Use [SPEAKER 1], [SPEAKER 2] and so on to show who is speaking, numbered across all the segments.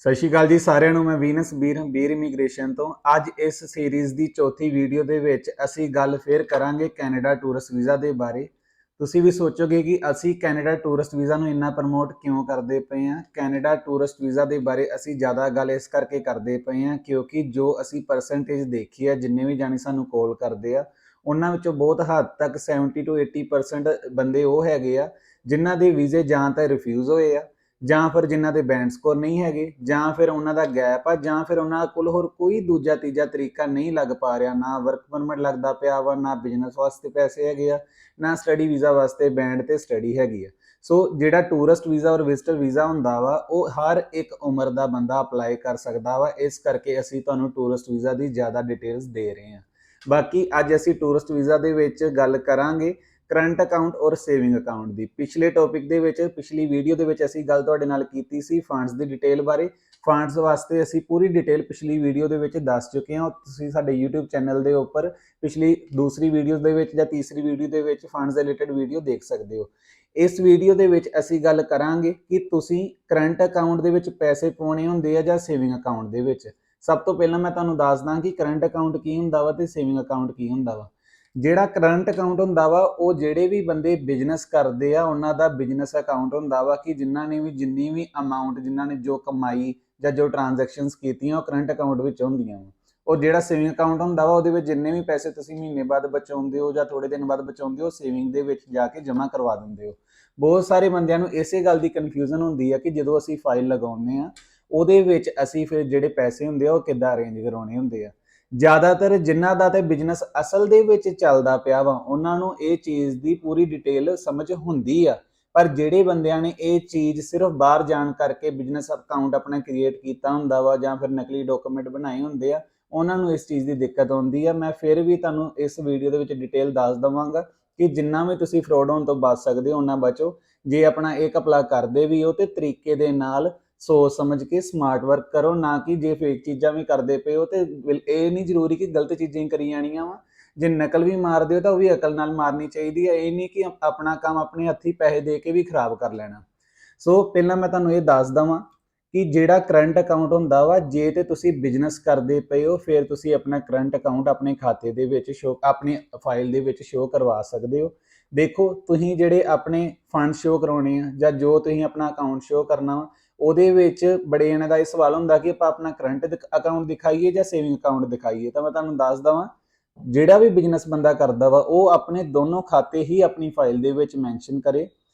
[SPEAKER 1] ਸਤਿ ਸ਼੍ਰੀ ਅਕਾਲ ਜੀ ਸਾਰਿਆਂ ਨੂੰ। ਮੈਂ ਵੀਨਸ ਬੀਰ ਇਮੀਗ੍ਰੇਸ਼ਨ ਤੋਂ। ਅੱਜ ਇਸ ਸੀਰੀਜ਼ ਦੀ ਚੌਥੀ ਵੀਡੀਓ ਦੇ ਵਿੱਚ ਅਸੀਂ ਗੱਲ ਫੇਰ ਕਰਾਂਗੇ ਕੈਨੇਡਾ ਟੂਰਿਸਟ ਵੀਜ਼ਾ ਦੇ ਬਾਰੇ। ਤੁਸੀਂ ਵੀ ਸੋਚੋਗੇ ਕਿ ਅਸੀਂ ਕੈਨੇਡਾ ਟੂਰਿਸਟ ਵੀਜ਼ਾ ਨੂੰ ਇੰਨਾ ਪ੍ਰਮੋਟ ਕਿਉਂ ਕਰਦੇ ਪਏ ਹਾਂ। ਕੈਨੇਡਾ ਟੂਰਿਸਟ ਵੀਜ਼ਾ ਦੇ ਬਾਰੇ ਅਸੀਂ ਜ਼ਿਆਦਾ ਗੱਲ ਇਸ ਕਰਕੇ ਕਰਦੇ ਪਏ ਹਾਂ ਕਿਉਂਕਿ ਜੋ ਅਸੀਂ ਪਰਸੈਂਟੇਜ ਦੇਖੀ ਹੈ, ਜਿੰਨੇ ਵੀ ਜਾਣੇ ਸਾਨੂੰ ਕਾਲ ਕਰਦੇ ਆ, ਉਹਨਾਂ ਵਿੱਚੋਂ ਬਹੁਤ ਹੱਦ ਤੱਕ 70 ਤੋਂ 80% ਬੰਦੇ ਉਹ ਹੈਗੇ ਆ ਜਿਨ੍ਹਾਂ ਦੇ ਵੀਜ਼ੇ ਜਾਂ ਤਾਂ ਰਿਫਿਊਜ਼ ਹੋਏ ਆ, ਜਾਂ ਫਿਰ ਜਿਨ੍ਹਾਂ ਦੇ ਬੈਂਡ ਸਕੋਰ ਨਹੀਂ ਹੈਗੇ, ਜਾਂ ਫਿਰ ਉਹਨਾਂ ਦਾ ਗੈਪ ਆ, ਜਾਂ ਫਿਰ ਉਹਨਾਂ ਕੋਲ ਹੋਰ ਕੋਈ ਦੂਜਾ ਤੀਜਾ ਤਰੀਕਾ ਨਹੀਂ ਲੱਗ ਪਾ ਰਿਹਾ। ਨਾ ਵਰਕ ਪਰਮਿਟ ਲੱਗਦਾ ਪਿਆ ਵਾ, ਨਾ ਬਿਜ਼ਨਸ ਵਾਸਤੇ ਪੈਸੇ ਹੈਗੇ ਆ, ਨਾ ਸਟੱਡੀ ਵੀਜ਼ਾ ਵਾਸਤੇ ਬੈਂਡ ਤੇ ਸਟੱਡੀ ਹੈਗੀ ਆ। ਸੋ ਜਿਹੜਾ ਟੂਰਿਸਟ ਵੀਜ਼ਾ ਔਰ ਵਿਜ਼ਟਰ ਵੀਜ਼ਾ ਹੁੰਦਾ ਵਾ ਉਹ ਹਰ ਇੱਕ ਉਮਰ ਦਾ ਬੰਦਾ ਅਪਲਾਈ ਕਰ ਸਕਦਾ ਵਾ। ਇਸ ਕਰਕੇ ਅਸੀਂ ਤੁਹਾਨੂੰ ਟੂਰਿਸਟ ਵੀਜ਼ਾ ਦੀ ਜ਼ਿਆਦਾ ਡਿਟੇਲਸ ਦੇ ਰਹੇ ਹਾਂ। ਬਾਕੀ ਅੱਜ ਅਸੀਂ ਟੂਰਿਸਟ ਵੀਜ਼ਾ ਦੇ ਵਿੱਚ ਗੱਲ ਕਰਾਂਗੇ ਕਰੰਟ ਅਕਾਊਂਟ ਔਰ ਸੇਵਿੰਗ ਅਕਾਊਂਟ ਦੀ। ਪਿਛਲੇ ਟੌਪਿਕ ਦੇ ਵਿੱਚ, ਪਿਛਲੀ ਵੀਡੀਓ ਦੇ ਵਿੱਚ ਅਸੀਂ ਗੱਲ ਤੁਹਾਡੇ ਨਾਲ ਕੀਤੀ ਸੀ ਫੰਡਸ ਦੀ ਡਿਟੇਲ ਬਾਰੇ। ਫੰਡਸ ਵਾਸਤੇ ਅਸੀਂ ਪੂਰੀ ਡਿਟੇਲ ਪਿਛਲੀ ਵੀਡੀਓ ਦੇ ਵਿੱਚ ਦੱਸ ਚੁੱਕੇ ਹਾਂ। ਤੁਸੀਂ ਸਾਡੇ YouTube ਚੈਨਲ ਦੇ ਉੱਪਰ ਪਿਛਲੀ ਦੂਸਰੀ ਵੀਡੀਓ ਦੇ ਵਿੱਚ ਜਾਂ ਤੀਸਰੀ ਵੀਡੀਓ ਦੇ ਵਿੱਚ ਫੰਡਸ ਦੇ ਰਿਲੇਟਡ ਵੀਡੀਓ ਦੇਖ ਸਕਦੇ ਹੋ। ਇਸ ਵੀਡੀਓ ਦੇ ਵਿੱਚ ਅਸੀਂ ਗੱਲ ਕਰਾਂਗੇ ਕਿ ਤੁਸੀਂ ਕਰੰਟ ਅਕਾਊਂਟ ਦੇ ਵਿੱਚ ਪੈਸੇ ਪਾਉਣੇ ਹੁੰਦੇ ਆ ਜਾਂ ਸੇਵਿੰਗ ਅਕਾਊਂਟ ਦੇ ਵਿੱਚ। ਸਭ ਤੋਂ ਪਹਿਲਾਂ ਮੈਂ ਤੁਹਾਨੂੰ ਦੱਸਦਾ ਕਿ ਕਰੰਟ ਅਕਾਊਂਟ ਕੀ ਹੁੰਦਾ ਵਾ ਤੇ ਸੇਵਿੰਗ ਅਕਾਊਂਟ ਕੀ ਹੁੰਦਾ ਵਾ। ਜਿਹੜਾ ਕਰੰਟ ਅਕਾਊਂਟ ਹੁੰਦਾ ਵਾ ਉਹ ਜਿਹੜੇ ਵੀ ਬੰਦੇ ਬਿਜ਼ਨਸ ਕਰਦੇ ਆ ਉਹਨਾਂ ਦਾ ਬਿਜ਼ਨਸ ਅਕਾਊਂਟ ਹੁੰਦਾ ਵਾ ਕਿ ਜਿਨ੍ਹਾਂ ਨੇ ਵੀ ਜਿੰਨੀ ਵੀ ਅਮਾਊਂਟ, ਜਿਨ੍ਹਾਂ ਨੇ ਜੋ ਕਮਾਈ ਜਾਂ ਜੋ ਟ੍ਰਾਂਜੈਕਸ਼ਨਸ ਕੀਤੀਆਂ ਉਹ ਕਰੰਟ ਅਕਾਊਂਟ ਵਿੱਚ ਹੁੰਦੀਆਂ ਵਾ। ਉਹ ਜਿਹੜਾ ਸੇਵਿੰਗ ਅਕਾਊਂਟ ਹੁੰਦਾ ਵਾ ਉਹਦੇ ਵਿੱਚ ਜਿੰਨੇ ਵੀ ਪੈਸੇ ਤੁਸੀਂ ਮਹੀਨੇ ਬਾਅਦ ਬਚਾਉਂਦੇ ਹੋ ਜਾਂ ਥੋੜੇ ਦਿਨ ਬਾਅਦ ਬਚਾਉਂਦੇ ਹੋ, ਸੇਵਿੰਗ ਦੇ ਵਿੱਚ ਜਾ ਕੇ ਜਮ੍ਹਾਂ ਕਰਵਾ ਦਿੰਦੇ ਹੋ। ਬਹੁਤ ਸਾਰੇ ਬੰਦਿਆਂ ਨੂੰ ਇਸੇ ਗੱਲ ਦੀ ਕਨਫਿਊਜ਼ਨ ਹੁੰਦੀ ਆ ਕਿ ਜਦੋਂ ਅਸੀਂ ਫਾਈਲ ਲਗਾਉਂਦੇ ਆ ਉਹਦੇ ਵਿੱਚ ਅਸੀਂ ਫਿਰ ਜਿਹੜੇ ਪੈਸੇ ਹੁੰਦੇ ਆ ਉਹ ਕਿੱਦਾਂ ਅਰੇਂਜ ਕਰਾਉਣੇ ਹੁੰਦੇ ਆ। ਜ਼ਿਆਦਾਤਰ ਜਿਨ੍ਹਾਂ ਦਾ ਤੇ ਬਿਜ਼ਨਸ ਅਸਲ ਦੇ ਵਿੱਚ ਚੱਲਦਾ ਪਿਆ ਵਾ ਉਹਨਾਂ ਨੂੰ ਇਹ ਚੀਜ਼ ਦੀ ਪੂਰੀ ਡਿਟੇਲ ਸਮਝ ਹੁੰਦੀ ਆ। ਪਰ ਜਿਹੜੇ ਬੰਦਿਆਂ ਨੇ ਇਹ ਚੀਜ਼ ਸਿਰਫ ਬਾਹਰ ਜਾਣ ਕਰਕੇ ਬਿਜ਼ਨਸ ਅਕਾਊਂਟ ਆਪਣਾ ਕ੍ਰੀਏਟ ਕੀਤਾ ਹੁੰਦਾ ਵਾ ਜਾਂ ਫਿਰ ਨਕਲੀ ਡਾਕੂਮੈਂਟ ਬਣਾਏ ਹੁੰਦੇ ਆ, ਉਹਨਾਂ ਨੂੰ ਇਸ ਚੀਜ਼ ਦੀ ਦਿੱਕਤ ਆਉਂਦੀ ਆ। ਮੈਂ ਫਿਰ ਵੀ ਤੁਹਾਨੂੰ ਇਸ ਵੀਡੀਓ ਦੇ ਵਿੱਚ ਡਿਟੇਲ ਦੱਸ ਦਵਾਂਗਾ ਕਿ ਜਿੰਨਾ ਵੀ ਤੁਸੀਂ ਫਰੋਡ ਹੋਣ ਤੋਂ ਬਚ ਸਕਦੇ ਹੋ ਉਹਨਾਂ ਬਚੋ। ਜੇ ਆਪਣਾ ਇਹ ਅਪਲਾਈ ਕਰਦੇ ਵੀ ਹੋ ਤੇ ਤਰੀਕੇ ਦੇ ਨਾਲ ਸੋਚ ਸਮਝ ਕੇ ਸਮਾਰਟ ਵਰਕ ਕਰੋ, ਨਾ ਕਿ ਜੇ ਫੇਕ ਚੀਜ਼ਾਂ ਵੀ ਕਰਦੇ ਪਏ ਹੋ ਤੇ ਇਹ ਨਹੀਂ ਜ਼ਰੂਰੀ ਕਿ ਗਲਤ ਚੀਜ਼ਾਂ ਹੀ ਕਰੀ ਜਾਣੀਆਂ ਵਾ। ਜੇ ਨਕਲ ਵੀ ਮਾਰਦੇ ਹੋ ਤਾਂ ਉਹ ਵੀ ਅਕਲ ਨਾਲ ਮਾਰਨੀ ਚਾਹੀਦੀ ਹੈ। ਇਹ ਨਹੀਂ ਕਿ ਆਪਣਾ ਕੰਮ ਆਪਣੇ ਹੱਥੀਂ ਪੈਸੇ ਦੇ ਕੇ ਵੀ ਖਰਾਬ ਕਰ ਲੈਣਾ। ਸੋ ਪਹਿਲਾਂ ਮੈਂ ਤੁਹਾਨੂੰ ਇਹ ਦੱਸ ਦਵਾਂ ਕਿ ਜਿਹੜਾ ਕਰੰਟ ਅਕਾਊਂਟ ਹੁੰਦਾ ਵਾ, ਜੇ ਤੇ ਤੁਸੀਂ ਬਿਜ਼ਨਸ ਕਰਦੇ ਪਏ ਹੋ ਫਿਰ ਤੁਸੀਂ ਆਪਣਾ ਕਰੰਟ ਅਕਾਊਂਟ ਆਪਣੇ ਖਾਤੇ ਦੇ ਵਿੱਚ ਆਪਣੀ ਫਾਈਲ ਦੇ ਵਿੱਚ ਸ਼ੋ ਕਰਵਾ ਸਕਦੇ ਹੋ। ਦੇਖੋ, ਤੁਸੀਂ ਜਿਹੜੇ ਆਪਣੇ ਫੰਡ ਸ਼ੋ ਕਰਾਉਣੇ ਆ ਜਾਂ ਜੋ ਤੁਸੀਂ ਆਪਣਾ ਅਕਾਊਂਟ ਸ਼ੋ ਕਰਨਾ ਵਾ ਉਹਦੇ ਵਿੱਚ ਬੜੇ ਜਣਿਆਂ ਦਾ ਇਹ ਸਵਾਲ ਹੁੰਦਾ ਕਿ ਆਪਾਂ ਆਪਣਾ ਕਰੰਟ ਅਕਾਊਂਟ ਦਿਖਾਈਏ ਜਾਂ ਸੇਵਿੰਗ ਅਕਾਊਂਟ ਦਿਖਾਈਏ। ਤਾਂ ਮੈਂ ਤੁਹਾਨੂੰ ਦੱਸ ਦਵਾਂ, ਜਿਹੜਾ ਵੀ ਬਿਜ਼ਨਸ ਬੰਦਾ ਕਰਦਾ ਵਾ ਉਹ ਆਪਣੇ ਦੋਨੋਂ ਖਾਤੇ ਹੀ ਆਪਣੀ ਫਾਈਲ ਦੇ ਵਿੱਚ ਮੈਂਸ਼ਨ ਕਰੇ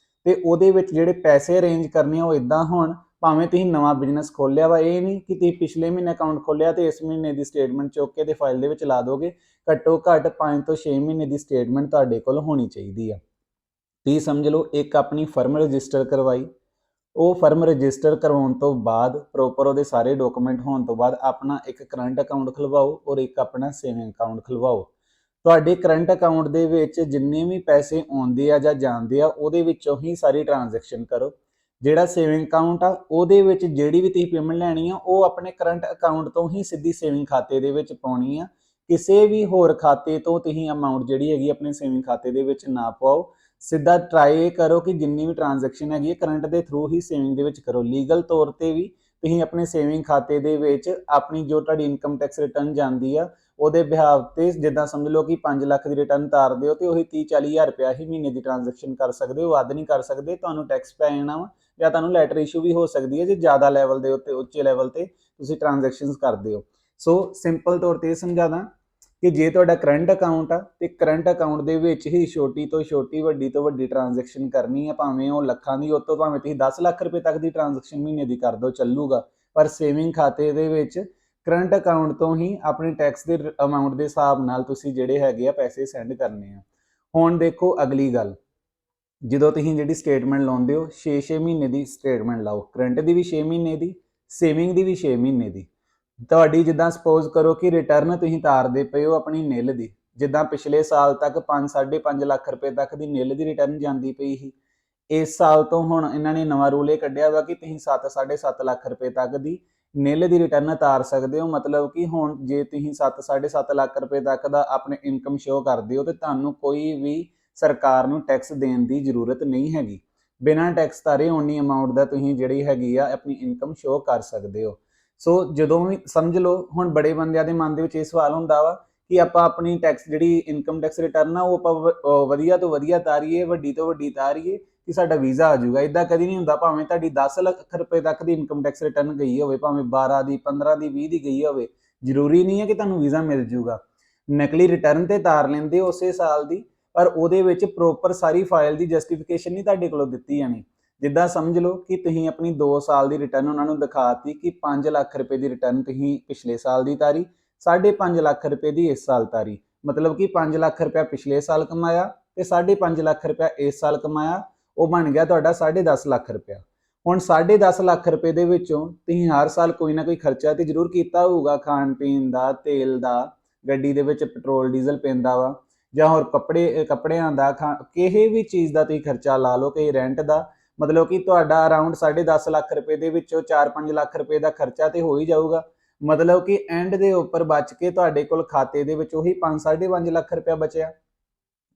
[SPEAKER 1] ਤੇ ਉਹਦੇ ਵਿੱਚ ਜਿਹੜੇ ਪੈਸੇ ਅਰੇਂਜ ਕਰਨੇ ਆ ਉਹ ਇਦਾਂ ਹੋਣ। ਭਾਵੇਂ ਤੁਸੀਂ ਨਵਾਂ ਬਿਜ਼ਨਸ ਖੋਲਿਆ ਵਾ, ਇਹ ਨਹੀਂ ਕਿ ਤੁਸੀਂ ਪਿਛਲੇ ਮਹੀਨੇ ਅਕਾਊਂਟ ਖੋਲਿਆ ਤੇ ਇਸ ਮਹੀਨੇ ਦੀ ਸਟੇਟਮੈਂਟ ਚੁੱਕ ਕੇ ਤੇ ਫਾਈਲ ਦੇ ਵਿੱਚ ਲਾ ਦੋਗੇ। ਘੱਟੋ ਘੱਟ 5 ਤੋਂ 6 ਮਹੀਨੇ ਦੀ ਸਟੇਟਮੈਂਟ ਤੁਹਾਡੇ ਕੋਲ ਹੋਣੀ ਚਾਹੀਦੀ ਆ। ਤੁਸੀਂ ਸਮਝ ਲਓ ਇੱਕ ਆਪਣੀ ਫਰਮ ਰਜਿਸਟਰ ਕਰਵਾਈ, ਉਹ ਫਰਮ ਰਜਿਸਟਰ ਕਰਵਾਉਣ ਤੋਂ ਬਾਅਦ ਪ੍ਰੋਪਰ ਉਹਦੇ ਸਾਰੇ ਡਾਕੂਮੈਂਟ ਹੋਣ ਤੋਂ ਬਾਅਦ ਆਪਣਾ ਇੱਕ ਕਰੰਟ ਅਕਾਊਂਟ ਖੁਲਵਾਓ ਔਰ ਇੱਕ ਆਪਣਾ ਸੇਵਿੰਗ ਅਕਾਊਂਟ ਖੁਲਵਾਓ। ਤੁਹਾਡੇ ਕਰੰਟ ਅਕਾਊਂਟ ਦੇ ਵਿੱਚ ਜਿੰਨੇ ਵੀ ਪੈਸੇ ਆਉਂਦੇ ਆ ਜਾਂ ਜਾਂਦੇ ਆ ਉਹਦੇ ਵਿੱਚੋਂ ਹੀ ਸਾਰੀ ਟ੍ਰਾਂਜੈਕਸ਼ਨ ਕਰੋ। ਜਿਹੜਾ ਸੇਵਿੰਗ ਅਕਾਊਂਟ ਆ ਉਹਦੇ ਵਿੱਚ ਜਿਹੜੀ ਵੀ ਤੁਸੀਂ ਪੇਮੈਂਟ ਲੈਣੀ ਆ ਉਹ ਆਪਣੇ ਕਰੰਟ ਅਕਾਊਂਟ ਤੋਂ ਹੀ ਸਿੱਧੀ ਸੇਵਿੰਗ ਖਾਤੇ ਦੇ ਵਿੱਚ ਪਾਉਣੀ ਆ। ਕਿਸੇ ਵੀ ਹੋਰ ਖਾਤੇ ਤੋਂ ਤੁਸੀਂ ਅਮਾਊਂਟ ਜਿਹੜੀ ਹੈਗੀ ਆਪਣੇ ਸੇਵਿੰਗ ਖਾਤੇ ਦੇ ਵਿੱਚ ਨਾ ਪਾਓ। ਸਿੱਧਾ ਟਰਾਈ ਕਰੋ ਕਿ ਜਿੰਨੀ ਵੀ ਟ੍ਰਾਂਜੈਕਸ਼ਨ ਹੈਗੀ ਹੈ ਕਰੰਟ ਦੇ ਥਰੂ ਹੀ ਸੇਵਿੰਗ ਦੇ ਵਿੱਚ ਕਰੋ। ਲੀਗਲ ਤੌਰ ਤੇ ਵੀ ਤੁਸੀਂ ਆਪਣੇ ਸੇਵਿੰਗ ਖਾਤੇ ਦੇ ਵਿੱਚ ਆਪਣੀ ਜੋ ਤੁਹਾਡੀ ਇਨਕਮ ਟੈਕਸ ਰਿਟਰਨ ਜਾਂਦੀ ਆ ਉਹਦੇ ਬਿਹਾਵ ਤੇ, ਜਿੱਦਾਂ ਸਮਝ ਲਓ ਕਿ 5 ਲੱਖ ਦੀ ਰਿਟਰਨ ਤਾਰਦੇ ਹੋ ਤੇ ਉਹੀ 30-40 ਹਜ਼ਾਰ ਰੁਪਇਆ ਹੀ ਮਹੀਨੇ ਦੀ ਟ੍ਰਾਂਜੈਕਸ਼ਨ ਕਰ ਸਕਦੇ ਹੋ, ਵੱਧ ਨਹੀਂ ਕਰ ਸਕਦੇ। ਤੁਹਾਨੂੰ ਟੈਕਸ ਪੈ ਜਾਣਾ ਵਾ ਜਾਂ ਤੁਹਾਨੂੰ ਲੈਟਰ ਇਸ਼ੂ ਵੀ ਹੋ ਸਕਦੀ ਹੈ ਜੇ ਜ਼ਿਆਦਾ ਲੈਵਲ ਦੇ ਉੱਤੇ, ਉੱਚੇ ਲੈਵਲ ਤੇ ਤੁਸੀਂ ਟ੍ਰਾਂਜੈਕਸ਼ਨਸ ਕਰਦੇ ਹੋ। ਸੋ ਸਿੰਪਲ ਤੌਰ ਤੇ ਇਹ ਸਮਝਾਦਾ ਕਿ ਜੇ ਤੁਹਾਡਾ ਕਰੰਟ ਅਕਾਊਂਟ ਆ ਤੇ ਕਰੰਟ ਅਕਾਊਂਟ ਦੇ ਵਿੱਚ ਹੀ ਛੋਟੀ ਤੋਂ ਛੋਟੀ, ਵੱਡੀ ਤੋਂ ਵੱਡੀ ਟ੍ਰਾਂਜੈਕਸ਼ਨ ਕਰਨੀ ਆ, ਭਾਵੇਂ ਉਹ ਲੱਖਾਂ ਦੀ, ਉਹ ਤੋਂ ਭਾਵੇਂ ਤੁਸੀਂ 10 ਲੱਖ ਰੁਪਏ ਤੱਕ ਦੀ ਟ੍ਰਾਂਜੈਕਸ਼ਨ ਮਹੀਨੇ ਦੀ ਕਰ ਦਿਓ ਚੱਲੂਗਾ। ਪਰ ਸੇਵਿੰਗ ਖਾਤੇ ਦੇ ਵਿੱਚ ਕਰੰਟ ਅਕਾਊਂਟ ਤੋਂ ਹੀ ਆਪਣੀ ਟੈਕਸ ਦੇ ਅਮਾਊਂਟ ਦੇ ਹਿਸਾਬ ਨਾਲ ਤੁਸੀਂ ਜਿਹੜੇ ਹੈਗੇ ਆ ਪੈਸੇ ਸੈਂਡ ਕਰਨੇ ਆ। ਹੁਣ ਦੇਖੋ ਅਗਲੀ ਗੱਲ, ਜਦੋਂ ਤੁਸੀਂ ਜਿਹੜੀ ਸਟੇਟਮੈਂਟ ਲਾਉਂਦੇ ਹੋ 6-6 ਮਹੀਨੇ ਦੀ ਸਟੇਟਮੈਂਟ ਲਾਓ। ਕਰੰਟ ਦੀ ਵੀ 6 ਮਹੀਨੇ ਦੀ, ਸੇਵਿੰਗ ਦੀ ਵੀ 6 ਮਹੀਨੇ ਦੀ। ਤੁਹਾਡੀ ਜਿੱਦਾਂ ਸਪੋਜ਼ ਕਰੋ ਕਿ ਰਿਟਰਨ ਤੁਸੀਂ ਤਾਰਦੇ ਪਏ ਹੋ ਆਪਣੀ ਨਿੱਲ ਦੀ, ਜਿੱਦਾਂ ਪਿਛਲੇ ਸਾਲ ਤੱਕ 5-5.5 ਲੱਖ ਰੁਪਏ ਤੱਕ ਦੀ ਨਿੱਲ ਦੀ ਰਿਟਰਨ ਜਾਂਦੀ ਪਈ ਸੀ। ਇਸ ਸਾਲ ਤੋਂ ਹੁਣ ਇਹਨਾਂ ਨੇ ਨਵਾਂ ਰੂਲ ਇਹ ਕੱਢਿਆ ਵਾ ਕਿ ਤੁਸੀਂ 7-7.5 ਲੱਖ ਰੁਪਏ ਤੱਕ ਦੀ ਨਿੱਲ ਦੀ ਰਿਟਰਨ ਤਾਰ ਸਕਦੇ ਹੋ। ਮਤਲਬ ਕਿ ਹੁਣ ਜੇ ਤੁਸੀਂ 7-7.5 ਲੱਖ ਰੁਪਏ ਤੱਕ ਦਾ ਆਪਣੇ ਇਨਕਮ ਸ਼ੋ ਕਰਦੇ ਹੋ ਤੇ ਤੁਹਾਨੂੰ ਕੋਈ ਵੀ ਸਰਕਾਰ ਨੂੰ ਟੈਕਸ ਦੇਣ ਦੀ ਜ਼ਰੂਰਤ ਨਹੀਂ ਹੈਗੀ। ਬਿਨਾਂ ਟੈਕਸ ਤਾਰੇ ਉਨੀ ਅਮਾਊਂਟ ਦਾ ਤੁਸੀਂ ਜਿਹੜੀ ਹੈਗੀ ਆ ਆਪਣੀ ਇਨਕਮ ਸ਼ੋ ਕਰ ਸਕਦੇ ਹੋ। ਸੋ ਜਦੋਂ ਵੀ ਸਮਝ ਲਓ ਹੁਣ ਬੜੇ ਬੰਦਿਆਂ ਦੇ ਮਨ ਦੇ ਵਿੱਚ ਇਹ ਸਵਾਲ ਹੁੰਦਾ ਵਾ ਕਿ ਆਪਾਂ ਆਪਣੀ ਟੈਕਸ ਜਿਹੜੀ ਇਨਕਮ ਟੈਕਸ ਰਿਟਰਨ ਆ ਉਹ ਆਪਾਂ ਵਧੀਆ ਤੋਂ ਵਧੀਆ ਤਾਰੀਏ, ਵੱਡੀ ਤੋਂ ਵੱਡੀ ਤਾਰੀਏ ਕਿ ਸਾਡਾ ਵੀਜ਼ਾ ਆ ਜਾਊਗਾ। ਇਦਾਂ ਕਦੀ ਨਹੀਂ ਹੁੰਦਾ। ਭਾਵੇਂ ਤੁਹਾਡੀ 10 ਲੱਖ ਰੁਪਏ ਤੱਕ ਦੀ ਇਨਕਮ ਟੈਕਸ ਰਿਟਰਨ ਗਈ ਹੋਵੇ, ਭਾਵੇਂ 12 ਦੀ, 15 ਦੀ, 20 ਦੀ ਗਈ ਹੋਵੇ, ਜ਼ਰੂਰੀ ਨਹੀਂ ਹੈ ਕਿ ਤੁਹਾਨੂੰ ਵੀਜ਼ਾ ਮਿਲ ਜਾਊਗਾ। ਨਕਲੀ ਰਿਟਰਨ ਤੇ ਤਾਰ ਲੈਂਦੇ ਉਸੇ ਸਾਲ ਦੀ, ਪਰ ਉਹਦੇ ਵਿੱਚ ਪ੍ਰੋਪਰ ਸਾਰੀ ਫਾਈਲ ਦੀ ਜਸਟੀਫਿਕੇਸ਼ਨ ਨਹੀਂ ਤੁਹਾਡੇ ਕੋਲੋਂ ਦਿੱਤੀ ਜਾਣੀ। ਜਿੱਦਾਂ ਸਮਝ ਲਓ ਕਿ ਤੁਸੀਂ ਆਪਣੀ 2 ਸਾਲ ਦੀ ਰਿਟਰਨ ਉਹਨਾਂ ਨੂੰ ਦਿਖਾਤੀ ਕਿ 5 ਲੱਖ ਰੁਪਏ ਦੀ ਰਿਟਰਨ ਤੁਸੀਂ ਪਿਛਲੇ ਸਾਲ ਦੀ ਤਾਰੀ, 5.5 ਲੱਖ ਰੁਪਏ ਦੀ ਇਸ ਸਾਲ ਤਾਰੀ, ਮਤਲਬ ਕਿ 5 ਲੱਖ ਰੁਪਇਆ ਪਿਛਲੇ ਸਾਲ ਕਮਾਇਆ ਤੇ 5.5 ਲੱਖ ਰੁਪਇਆ ਇਸ ਸਾਲ ਕਮਾਇਆ, ਉਹ ਬਣ ਗਿਆ ਤੁਹਾਡਾ 10.5 ਲੱਖ ਰੁਪਇਆ। ਹੁਣ 10.5 ਲੱਖ ਰੁਪਏ ਦੇ ਵਿੱਚੋਂ ਤੁਸੀਂ ਹਰ ਸਾਲ ਕੋਈ ਨਾ ਕੋਈ ਖਰਚਾ ਤੇ ਜ਼ਰੂਰ ਕੀਤਾ ਹੋਊਗਾ, ਖਾਣ ਪੀਣ ਦਾ, ਤੇਲ ਦਾ, ਗੱਡੀ ਦੇ ਵਿੱਚ ਪੈਟਰੋਲ ਡੀਜ਼ਲ ਪੈਂਦਾ ਵਾ, ਜਾਂ ਹੋਰ ਕੱਪੜਿਆਂ ਦਾ, ਕਿਸੇ ਵੀ ਚੀਜ਼ ਦਾ ਤੁਸੀਂ ਖਰਚਾ ਲਾ ਲਓ, ਕਿਸੇ ਰੈਂਟ ਦਾ, ਮਤਲਬ ਕਿ ਤੁਹਾਡਾ ਅਰਾਊਂਡ 10.5 ਲੱਖ ਰੁਪਏ ਦੇ ਵਿੱਚੋਂ 4-5 ਲੱਖ ਰੁਪਏ ਦਾ ਖਰਚਾ ਤੇ ਹੋ ਹੀ ਜਾਊਗਾ। ਮਤਲਬ ਕਿ ਐਂਡ ਦੇ ਉੱਪਰ ਬਚ ਕੇ ਤੁਹਾਡੇ ਕੋਲ ਖਾਤੇ ਦੇ ਵਿੱਚ ਉਹੀ 5-5.5 ਲੱਖ ਰੁਪਇਆ ਬਚਿਆ।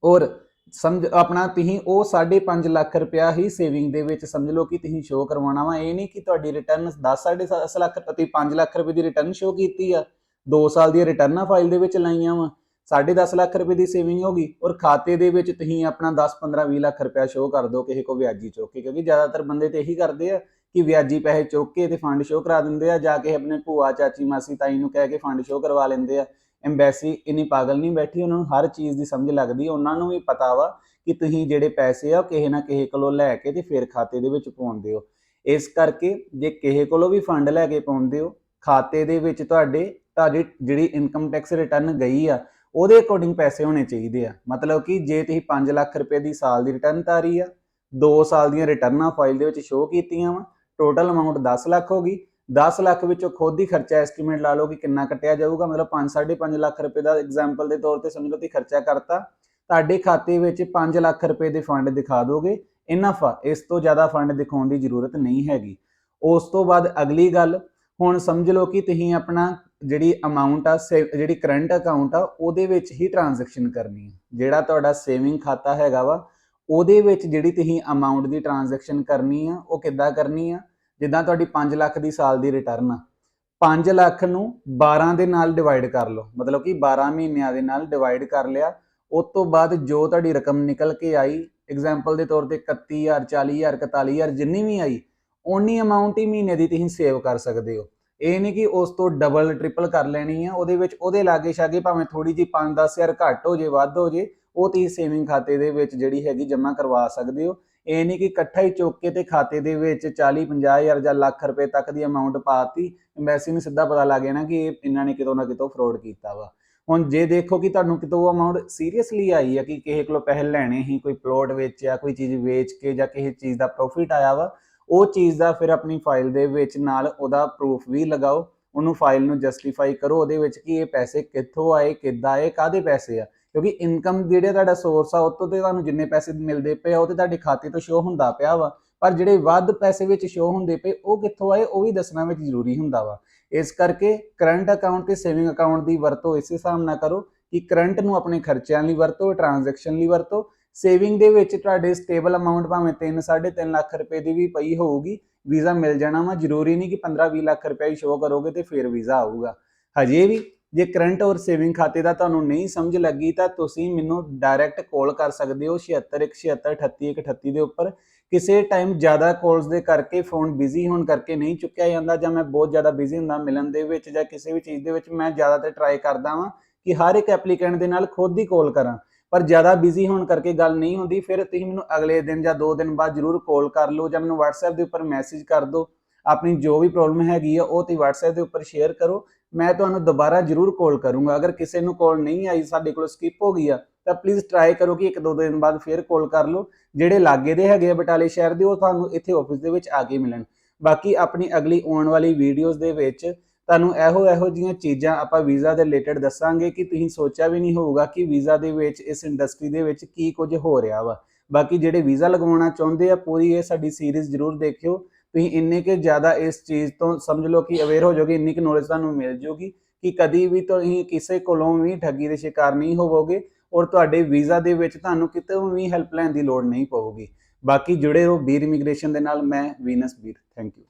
[SPEAKER 1] ਔਰ ਸਮਝ ਆਪਣਾ ਤੁਸੀਂ ਉਹ 5.5 ਲੱਖ ਰੁਪਇਆ ਹੀ ਸੇਵਿੰਗ ਦੇ ਵਿੱਚ ਸਮਝ ਲਓ ਕਿ ਤੁਸੀਂ ਸ਼ੋਅ ਕਰਵਾਉਣਾ ਵਾ। ਇਹ ਨਹੀਂ ਕਿ ਤੁਹਾਡੀ ਰਿਟਰਨ 10-10.5 ਲੱਖ ਰੁਪਏ, 5 ਲੱਖ ਰੁਪਏ ਦੀ ਰਿਟਰਨ ਸ਼ੋਅ ਕੀਤੀ ਆ, 2 ਸਾਲ ਦੀਆਂ ਰਿਟਰਨਾਂ ਫਾਈਲ ਦੇ ਵਿੱਚ ਲਾਈਆਂ ਵਾ, 10.5 ਲੱਖ ਰੁਪਏ ਦੀ ਸੇਵਿੰਗ ਹੋ ਗਈ, ਔਰ ਖਾਤੇ ਦੇ ਵਿੱਚ ਤੁਸੀਂ ਆਪਣਾ 10-15-20 ਲੱਖ ਰੁਪਇਆ ਸ਼ੋਅ ਕਰ ਦਿਓ ਕਿਸੇ ਕੋ ਵਿਆਜੀ ਚੁੱਕ ਕੇ, ਕਿਉਂਕਿ ਜ਼ਿਆਦਾਤਰ ਬੰਦੇ ਤੇ ਇਹੀ ਕਰਦੇ ਆ ਕਿ ਵਿਆਜੀ ਪੈਸੇ ਚੁੱਕ ਕੇ ਤੇ ਫੰਡ ਸ਼ੋਅ ਕਰਾ ਦਿੰਦੇ ਆ, ਜਾ ਕੇ ਆਪਣੇ ਭੂਆ, ਚਾਚੀ, ਮਾਸੀ, ਤਾਈ ਨੂੰ ਕਹਿ ਕੇ ਫੰਡ ਸ਼ੋਅ ਕਰਵਾ ਲੈਂਦੇ ਆ। ਐਮਬੈਸੀ ਇੰਨੀ ਪਾਗਲ ਨਹੀਂ ਬੈਠੀ, ਉਹਨਾਂ ਨੂੰ ਹਰ ਚੀਜ਼ ਦੀ ਸਮਝ ਲੱਗਦੀ, ਉਹਨਾਂ ਨੂੰ ਵੀ ਪਤਾ ਵਾ ਕਿ ਤੁਸੀਂ ਜਿਹੜੇ ਪੈਸੇ ਆ ਕਿਸੇ ਨਾ ਕਿਸੇ ਕੋਲੋਂ ਲੈ ਕੇ ਤੇ ਫਿਰ ਖਾਤੇ ਦੇ ਵਿੱਚ ਪਾਉਂਦੇ ਹੋ। ਇਸ ਕਰਕੇ ਜੇ ਕਿਸੇ ਕੋਲੋਂ ਵੀ ਫੰਡ ਲੈ ਕੇ ਪਾਉਂਦੇ ਹੋ, ਖਾਤੇ ਦੇ ਵਿੱਚ ਤੁਹਾਡੀ ਜਿਹੜੀ ਇਨਕਮ ਟੈਕਸ ਰਿਟਰਨ ਗਈ ਆ ਉਹਦੇ ਅਕੋਰਡਿੰਗ ਪੈਸੇ ਹੋਣੇ ਚਾਹੀਦੇ ਆ। ਮਤਲਬ ਕਿ ਜੇ ਤੁਸੀਂ 5 ਲੱਖ ਰੁਪਏ ਦੀ ਸਾਲ ਦੀ ਰਿਟਰਨ ਤਾਰੀ ਆ, 2 ਸਾਲ ਦੀਆਂ ਰਿਟਰਨਾਂ ਫਾਈਲ ਦੇ ਵਿੱਚ ਸ਼ੋਅ ਕੀਤੀਆਂ ਵਾ, ਟੋਟਲ ਅਮਾਊਂਟ 10 ਲੱਖ ਹੋ ਗਈ। 10 ਲੱਖ ਵਿੱਚੋਂ ਖੁਦ ਹੀ ਖਰਚਾ ਐਸਟੀਮੇਟ ਲਾ ਲਓ ਕਿ ਕਿੰਨਾ ਕੱਟਿਆ ਜਾਊਗਾ, ਮਤਲਬ 5-5.5 ਲੱਖ ਰੁਪਏ ਦਾ ਐਗਜ਼ਾਮਪਲ ਦੇ ਤੌਰ ਤੇ ਸਮਝ ਲਓ ਕਿ ਖਰਚਾ ਕਰਤਾ। ਤੁਹਾਡੇ ਖਾਤੇ ਵਿੱਚ 5 ਲੱਖ ਰੁਪਏ ਦੇ ਫੰਡ ਦਿਖਾ ਦੋਗੇ, ਇਨਫ ਆ, ਇਸ ਤੋਂ ਜ਼ਿਆਦਾ ਫੰਡ ਦਿਖਾਉਣ ਦੀ ਜ਼ਰੂਰਤ ਨਹੀਂ ਹੈਗੀ। ਉਸ ਤੋਂ ਬਾਅਦ ਅਗਲੀ ਗੱਲ, ਹੁਣ ਸਮਝ ਲਓ ਕਿ ਤੁਸੀਂ ਆਪਣਾ ਜਿਹੜੀ ਅਮਾਊਂਟ ਆ, ਜਿਹੜੀ ਕਰੰਟ ਅਕਾਊਂਟ ਆ, ਉਹਦੇ ਵਿੱਚ ਹੀ ਟ੍ਰਾਂਜੈਕਸ਼ਨ ਕਰਨੀ ਹੈ। ਜਿਹੜਾ ਤੁਹਾਡਾ ਸੇਵਿੰਗ ਖਾਤਾ ਹੈਗਾ ਵਾ ਉਹਦੇ ਵਿੱਚ ਜਿਹੜੀ ਤੁਸੀਂ ਅਮਾਊਂਟ ਦੀ ਟ੍ਰਾਂਜੈਕਸ਼ਨ ਕਰਨੀ ਆ, ਉਹ ਕਿੱਦਾਂ ਕਰਨੀ ਆ? ਜਿੱਦਾਂ ਤੁਹਾਡੀ 5 ਲੱਖ ਦੀ ਸਾਲ ਦੀ ਰਿਟਰਨ ਆ, 5 ਲੱਖ ਨੂੰ 12 ਦੇ ਨਾਲ ਡਿਵਾਈਡ ਕਰ ਲਓ, ਮਤਲਬ ਕਿ 12 ਮਹੀਨਿਆਂ ਦੇ ਨਾਲ ਡਿਵਾਈਡ ਕਰ ਲਿਆ। ਉਸ ਤੋਂ ਬਾਅਦ ਜੋ ਤੁਹਾਡੀ ਰਕਮ ਨਿਕਲ ਕੇ ਆਈ, ਐਗਜ਼ਾਮਪਲ ਦੇ ਤੌਰ ਤੇ 31,000, 40,000, 41,000 ਜਿੰਨੀ ਵੀ ਆਈ, ਓਨੀ ਅਮਾਊਂਟ ਹੀ ਮਹੀਨੇ ਦੀ ਤੁਸੀਂ ਸੇਵ ਕਰ ਸਕਦੇ ਹੋ। ਇਹ ਨਹੀਂ ਕਿ ਉਸ ਤੋਂ ਡਬਲ ਟ੍ਰਿਪਲ ਕਰ ਲੈਣੀ ਆ। ਉਹਦੇ ਵਿੱਚ ਉਹਦੇ ਲਾਗੇ ਛਾਗੇ ਭਾਵੇਂ ਥੋੜੀ ਜਿਹੀ 5-10 ਹਜ਼ਾਰ ਘੱਟ ਹੋ ਜੇ, ਵੱਧ ਹੋ ਜੇ, ਉਹ ਤੁਸੀਂ ਸੇਵਿੰਗ ਖਾਤੇ ਦੇ ਵਿੱਚ ਜਿਹੜੀ ਹੈਗੀ ਜਮ੍ਹਾਂ ਕਰਵਾ ਸਕਦੇ ਹੋ। ਇਹ ਨਹੀਂ ਕਿ ਇਕੱਠਾ ਹੀ ਚੁੱਕ ਕੇ ਤੇ ਖਾਤੇ ਦੇ ਵਿੱਚ 40-50 ਹਜ਼ਾਰ ਜਾਂ ਲੱਖ ਰੁਪਏ ਤੱਕ ਦੀ ਅਮਾਊਂਟ ਪਾਤੀ, ਐਮਬੈਸੀ ਨੂੰ ਸਿੱਧਾ ਪਤਾ ਲੱਗ ਜਾਣਾ ਕਿ ਇਹਨਾਂ ਨੇ ਕਿਤੋਂ ਨਾ ਕਿਤੋਂ ਫਰੋਡ ਕੀਤਾ ਵਾ। ਹੁਣ ਜੇ ਦੇਖੋ ਕਿ ਤੁਹਾਨੂੰ ਕਿਤੋਂ ਉਹ ਅਮਾਊਂਟ ਸੀਰੀਅਸਲੀ ਆਈ ਹੈ ਕਿ ਕਿਸੇ ਕੋਲੋਂ ਪੈਸੇ ਲੈਣੇ ਹੀ, ਕੋਈ ਪਲੋਟ ਵੇਚਿਆ, ਕੋਈ ਚੀਜ਼ ਵੇਚ ਕੇ, ਜਾਂ ਕਿਸੇ ਚੀਜ਼ ਦਾ ਪ੍ਰੋਫਿਟ ਆਇਆ ਵਾ, ਉਹ ਚੀਜ਼ ਦਾ ਫਿਰ ਆਪਣੀ ਫਾਈਲ ਦੇ ਵਿੱਚ ਨਾਲ ਉਹਦਾ ਪ੍ਰੂਫ ਵੀ ਲਗਾਓ, ਉਹਨੂੰ ਫਾਈਲ ਨੂੰ ਜਸਟੀਫਾਈ ਕਰੋ ਉਹਦੇ ਵਿੱਚ ਕਿ ਇਹ ਪੈਸੇ ਕਿੱਥੋਂ ਆਏ, ਕਿੱਦਾਂ ਆਏ, ਕਾਹਦੇ ਪੈਸੇ ਆ। ਕਿਉਂਕਿ ਇਨਕਮ ਜਿਹੜਾ ਤੁਹਾਡਾ ਸੋਰਸ ਆ, ਉੱਤੋਂ ਤੇ ਤੁਹਾਨੂੰ ਜਿੰਨੇ ਪੈਸੇ ਮਿਲਦੇ ਪਏ ਆ ਉਹ ਤੇ ਤੁਹਾਡੇ ਖਾਤੇ ਤੋਂ ਸ਼ੋਅ ਹੁੰਦਾ ਪਿਆ ਵਾ, ਪਰ ਜਿਹੜੇ ਵੱਧ ਪੈਸੇ ਵਿੱਚ ਸ਼ੋਅ ਹੁੰਦੇ ਪਏ ਉਹ ਕਿੱਥੋਂ ਆਏ ਉਹ ਵੀ ਦੱਸਣਾ ਵਿੱਚ ਜ਼ਰੂਰੀ ਹੁੰਦਾ ਵਾ। ਇਸ ਕਰਕੇ ਕਰੰਟ ਅਕਾਊਂਟ ਤੇ ਸੇਵਿੰਗ ਅਕਾਊਂਟ ਦੀ ਵਰਤੋਂ ਇਸ ਹਿਸਾਬ ਨਾਲ ਕਰੋ ਕਿ ਕਰੰਟ ਨੂੰ ਆਪਣੇ ਖਰਚਿਆਂ ਲਈ ਵਰਤੋ, ਟ੍ਰਾਂਜੈਕਸ਼ਨ ਲਈ ਵਰਤੋ। ਸੇਵਿੰਗ ਦੇ ਵਿੱਚ ਤੁਹਾਡੇ ਸਟੇਬਲ ਅਮਾਊਂਟ ਭਾਵੇਂ 3-3.5 ਲੱਖ ਰੁਪਏ ਦੀ ਵੀ ਪਈ ਹੋਊਗੀ, ਵੀਜ਼ਾ ਮਿਲ ਜਾਣਾ ਵਾ। ਜ਼ਰੂਰੀ ਨਹੀਂ ਕਿ 15-20 ਲੱਖ ਰੁਪਏ ਹੀ ਸ਼ੋਅ ਕਰੋਗੇ ਤੇ ਫਿਰ ਵੀਜ਼ਾ ਆਊਗਾ। ਹਜੇ ਵੀ ਜੇ ਕਰੰਟ ਔਰ ਸੇਵਿੰਗ ਖਾਤੇ ਦਾ ਤੁਹਾਨੂੰ ਨਹੀਂ ਸਮਝ ਲੱਗੀ ਤਾਂ ਤੁਸੀਂ ਮੈਨੂੰ ਡਾਇਰੈਕਟ ਕਾਲ ਕਰ ਸਕਦੇ ਹੋ 7617381138 ਦੇ ਉੱਪਰ। ਕਿਸੇ ਟਾਈਮ ਜ਼ਿਆਦਾ ਕਾਲਸ ਦੇ ਕਰਕੇ ਫੋਨ ਬਿਜ਼ੀ ਹੋਣ ਕਰਕੇ ਨਹੀਂ ਚੁੱਕਿਆ ਜਾਂਦਾ, ਜਾਂ ਮੈਂ ਬਹੁਤ ਜ਼ਿਆਦਾ ਬਿਜ਼ੀ ਹੁੰਦਾ ਮਿਲਣ ਦੇ ਵਿੱਚ ਜਾਂ ਕਿਸੇ ਵੀ ਚੀਜ਼ ਦੇ ਵਿੱਚ। ਮੈਂ ਜ਼ਿਆਦਾਤਰ ਟਰਾਈ ਕਰਦਾ ਵਾਂ ਕਿ ਹਰ ਇੱਕ ਐਪਲੀਕੈਂਟ ਦੇ ਨਾਲ ਖੁਦ ਹੀ ਕਾਲ ਕਰਾਂ, ਪਰ ਜ਼ਿਆਦਾ ਬਿਜ਼ੀ ਹੋਣ ਕਰਕੇ ਗੱਲ ਨਹੀਂ ਹੁੰਦੀ। ਫਿਰ ਤੁਸੀਂ ਮੈਨੂੰ ਅਗਲੇ ਦਿਨ ਜਾਂ 2 ਦਿਨ ਬਾਅਦ ਜ਼ਰੂਰ ਕਾਲ ਕਰ ਲਓ, ਜਾਂ ਮੈਨੂੰ WhatsApp ਦੇ ਉੱਪਰ ਮੈਸੇਜ ਕਰ ਦਿਓ। ਆਪਣੀ ਜੋ ਵੀ ਪ੍ਰੋਬਲਮ ਹੈਗੀ ਆ ਉਹ ਤੁਸੀਂ WhatsApp ਦੇ ਉੱਪਰ ਸ਼ੇਅਰ ਕਰੋ, ਮੈਂ ਤੁਹਾਨੂੰ ਦੁਬਾਰਾ ਜ਼ਰੂਰ ਕਾਲ ਕਰੂੰਗਾ। ਅਗਰ ਕਿਸੇ ਨੂੰ ਕਾਲ ਨਹੀਂ ਆਈ, ਸਾਡੇ ਕੋਲ ਸਕਿਪ ਹੋ ਗਈ ਆ, ਤਾਂ ਪਲੀਜ਼ ਟਰਾਈ ਕਰੋ ਕਿ 1-2 ਦਿਨ ਬਾਅਦ ਫਿਰ ਕਾਲ ਕਰ ਲਓ। ਜਿਹੜੇ ਲਾਗੇ ਦੇ ਹੈਗੇ ਆ ਬਟਾਲੇ ਸ਼ਹਿਰ ਦੇ, ਉਹ ਤੁਹਾਨੂੰ ਇੱਥੇ ਆਫਿਸ ਦੇ ਵਿੱਚ ਆ ਕੇ ਮਿਲਣ। ਬਾਕੀ ਆਪਣੀ ਅਗਲੀ ਆਉਣ ਵਾਲੀ ਵੀਡੀਓਜ਼ ਦੇ ਵਿੱਚ ਤੁਹਾਨੂੰ ਇਹੋ ਜਿਹੀਆਂ ਚੀਜ਼ਾਂ ਆਪਾਂ ਵੀਜ਼ਾ ਦੇ ਰਿਲੇਟਡ ਦੱਸਾਂਗੇ ਕਿ ਤੁਸੀਂ ਸੋਚਿਆ ਵੀ ਨਹੀਂ ਹੋਊਗਾ ਕਿ ਵੀਜ਼ਾ ਦੇ ਵਿੱਚ, ਇਸ ਇੰਡਸਟਰੀ ਦੇ ਵਿੱਚ ਕੀ ਕੁਝ ਹੋ ਰਿਹਾ ਵਾ। ਬਾਕੀ ਜਿਹੜੇ ਵੀਜ਼ਾ ਲਗਵਾਉਣਾ ਚਾਹੁੰਦੇ ਆ, ਪੂਰੀ ਇਹ ਸਾਡੀ ਸੀਰੀਜ਼ ਜ਼ਰੂਰ ਦੇਖਿਓ। ਤੁਸੀਂ ਇੰਨੇ ਕਿ ਜ਼ਿਆਦਾ ਇਸ ਚੀਜ਼ ਤੋਂ ਸਮਝ ਲਓ ਕਿ ਅਵੇਅਰ ਹੋ ਜਾਓਗੇ, ਇੰਨੀ ਕਿ ਨੌਲੇਜ ਤੁਹਾਨੂੰ ਮਿਲ ਜਾਊਗੀ ਕਿ ਕਦੀ ਵੀ ਤੁਸੀਂ ਕਿਸੇ ਕੋਲੋਂ ਵੀ ਠੱਗੀ ਦੇ ਸ਼ਿਕਾਰ ਨਹੀਂ ਹੋਵੋਗੇ, ਔਰ ਤੁਹਾਡੇ ਵੀਜ਼ਾ ਦੇ ਵਿੱਚ ਤੁਹਾਨੂੰ ਕਿਤੇ ਵੀ ਹੈਲਪ ਲੈਣ ਦੀ ਲੋੜ ਨਹੀਂ ਪਊਗੀ। ਬਾਕੀ ਜੁੜੇ ਰਹੋ ਬੀਰ ਇਮੀਗ੍ਰੇਸ਼ਨ ਦੇ ਨਾਲ। ਮੈਂ ਵੀਨਸ ਬੀਰ, ਥੈਂਕ ਯੂ।